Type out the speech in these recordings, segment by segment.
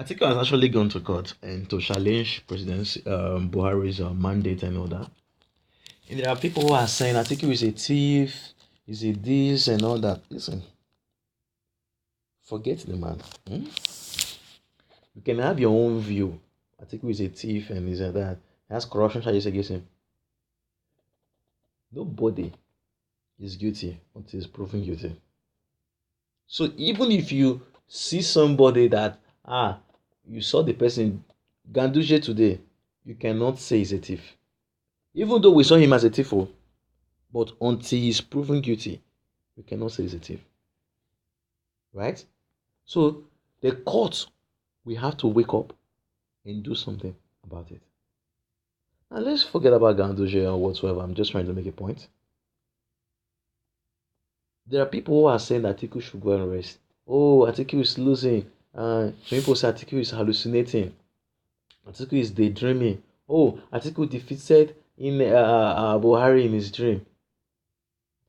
Atiku has actually gone to court and to challenge President Buhari's mandate and all that. And there are people who are saying Atiku is a thief, is a this and all that. Listen, forget the man. You can have your own view. Atiku is a thief and is a that. He has corruption charges against him. Nobody is guilty until he's proven guilty. So even if you see somebody that you saw the person Ganduje today, you cannot say he's a thief. Even though we saw him as a thief, but until he's proven guilty, we cannot say he's a thief. Right? So the court, we have to wake up and do something about it. Now let's forget about Ganduje or whatsoever. I'm just trying to make a point. There are people who are saying that Atiku should go and rest. Oh, Atiku is losing. Some people say Atiku is hallucinating. Atiku is daydreaming. Oh, Atiku defeated in Buhari in his dream.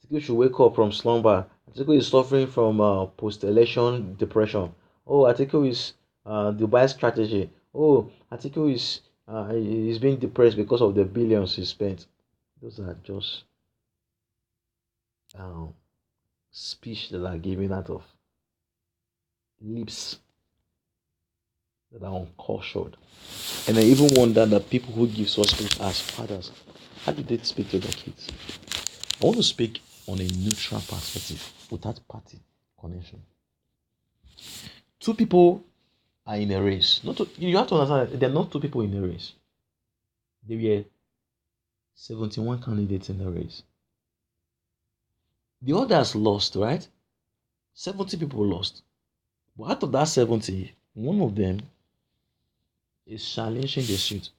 Atiku should wake up from slumber. Atiku is suffering from post-election depression. Oh, Atiku is Dubai strategy. Oh, Atiku is being depressed because of the billions he spent. Those are just um, speech that are given out of lips that are uncultured. And I even wonder that people who give such speech as fathers, how do they speak to their kids? I want to speak on a neutral perspective without party connection. Two people are in a race. You have to understand that there are not two people in a race. There were 71 candidates in the race. The others lost, right? 70 people lost. But out of that 70, one of them is challenging the suit.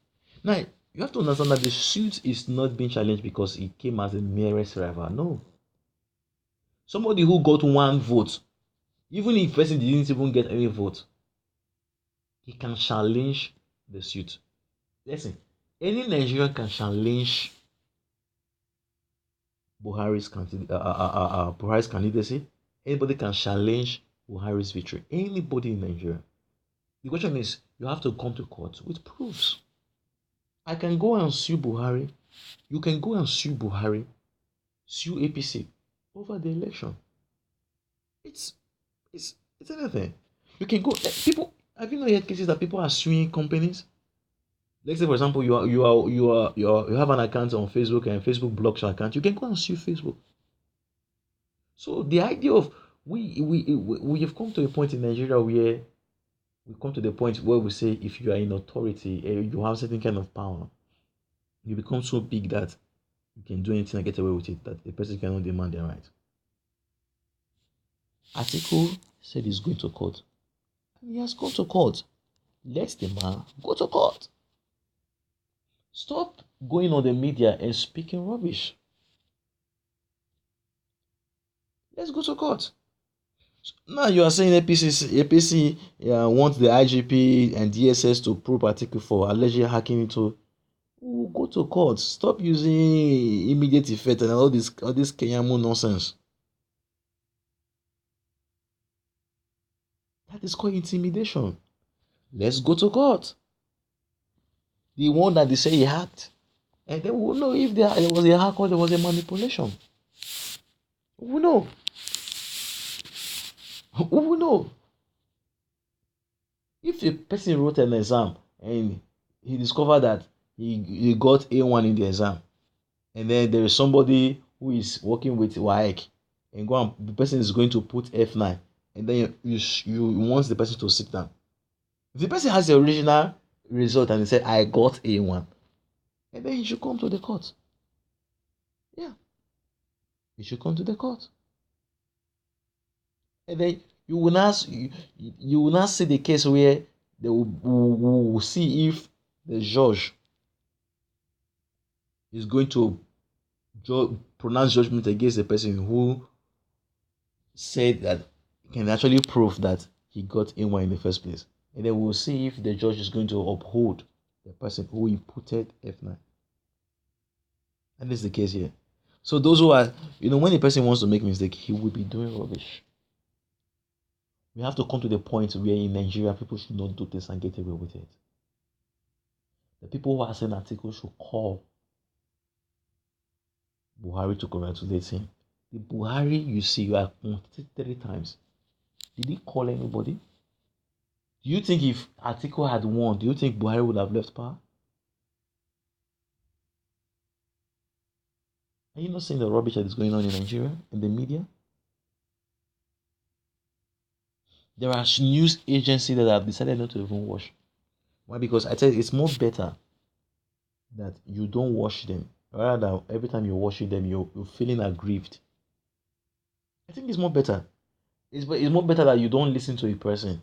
Now, you have to understand that the suit is not being challenged because it came as a merest rival. No. Somebody who got one vote, even if person didn't even get any vote, he can challenge the suit. Listen, any Nigerian can challenge Buhari's candidacy. Anybody can challenge Buhari's victory. Anybody in Nigeria. The question is, you have to come to court with proofs. I can go and sue Buhari. You can go and sue Buhari, sue APC over the election. It's anything. You can go. People, have you not heard cases that people are suing companies? Let's say, for example, you have an account on Facebook and Facebook blocks your account. You can go and sue Facebook. So the idea of we have come to a point in Nigeria where we come to the point where we say if you are in authority, you have certain kind of power, you become so big that you can do anything and get away with it, that the person cannot demand their right. Atiku said he's going to court. And he has gone to court. Let the man go to court. Stop going on the media and speaking rubbish. Let's go to court. Now you are saying APC wants the IGP and DSS to probe Atiku for allegedly hacking into. We'll go to court. Stop using immediate effect and all this Kenyamu nonsense. That is called intimidation. Let's go to court. The one that they say he hacked. And then we'll know if there was a hack or there was a manipulation. We will know. We will know. If a person wrote an exam and he discovered that he got A1 in the exam, and then there is somebody who is working with WAEC, and the person is going to put F9, and then you want the person to sit down. If the person has the original result and he said, I got A1, and then he should come to the court. Yeah. He should come to the court. And then you will not see the case where they will see if the judge is going to pronounce judgment against the person who said that can actually prove that he got A1 in the first place. And then we'll see if the judge is going to uphold the person who inputted F9. And this is the case here. So those who are, when a person wants to make a mistake, he will be doing rubbish. We have to come to the point where in Nigeria people should not do this and get away with it. The people who are saying Atiku should call Buhari to congratulate him. The Buhari you see, you are 3 times. Did he call anybody? Do you think if Atiku had won, do you think Buhari would have left power? Are you not seeing the rubbish that is going on in Nigeria, in the media? There are news agencies that have decided not to even watch. Why? Because I tell you, it's more better that you don't watch them rather than every time you're watching them, you're feeling aggrieved. I think it's more better. It's more better that you don't listen to a person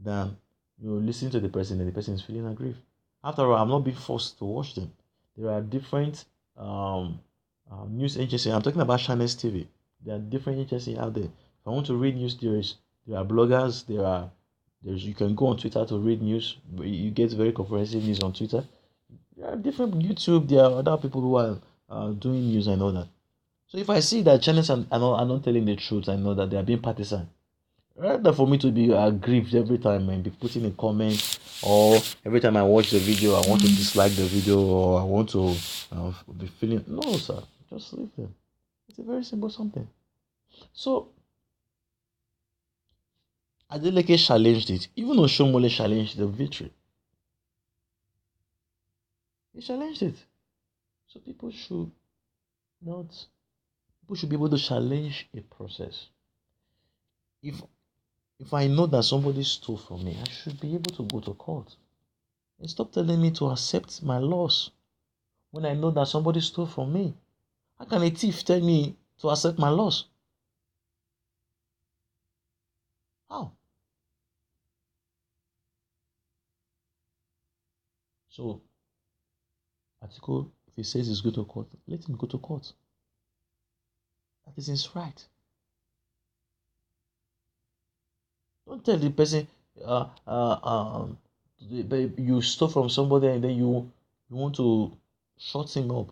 than you listen to the person and the person is feeling aggrieved. After all, I'm not being forced to watch them. There are different news agencies. I'm talking about Channels TV. There are different agencies out there. If I want to read news, there are bloggers. You can go on Twitter to read news. You get very comprehensive news on Twitter. There are different YouTube. There are other people who are doing news and all that. So if I see that channels are not telling the truth, I know that they are being partisan. Rather for me to be aggrieved every time and be putting a comment, or every time I watch the video, I want to dislike the video, or I want to be feeling. No, sir. Just leave them. It's a very simple something. So, Adeleke challenged it. Even Oshomole challenged the victory. He challenged it. So not, people should be able to challenge a process. If I know that somebody stole from me, I should be able to go to court. And stop telling me to accept my loss when I know that somebody stole from me. How can a thief tell me to accept my loss? How? So, Atiku, if he says he's going to court, let him go to court. That is his right. Don't tell the person, uh, uh, um, you stole from somebody and then you want to shut him up.